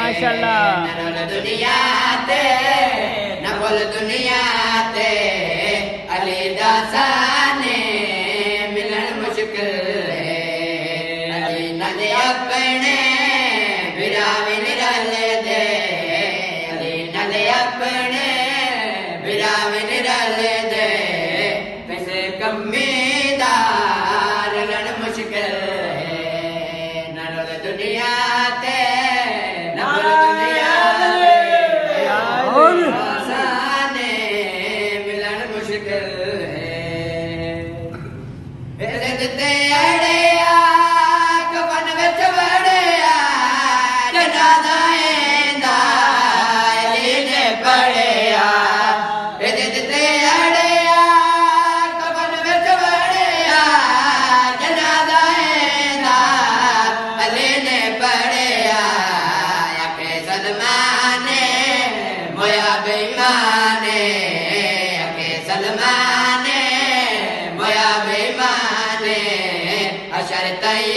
माशाल्लाह नरल दुनिया ते नकुल दुनिया ते अली दासाने मिलन मुश्किल है अली नदे अपने बिराविन रल दे अली नदे अपने बिराविन रल दे कैसे कमीदार रण मुश्किल है नरल दुनिया ते नकुल दुनिया आसाने मिलन मुश्किल है ते अड़िया कफन विच वड़िया जनादा इंदा अली ने पढ़िया ते अड़िया कफन विच वड़िया जनादा इंदा अली ने पढ़िया आखे सलमाने मोया बेईमाने आखे सलमाने मोया बेईमाने अशर तई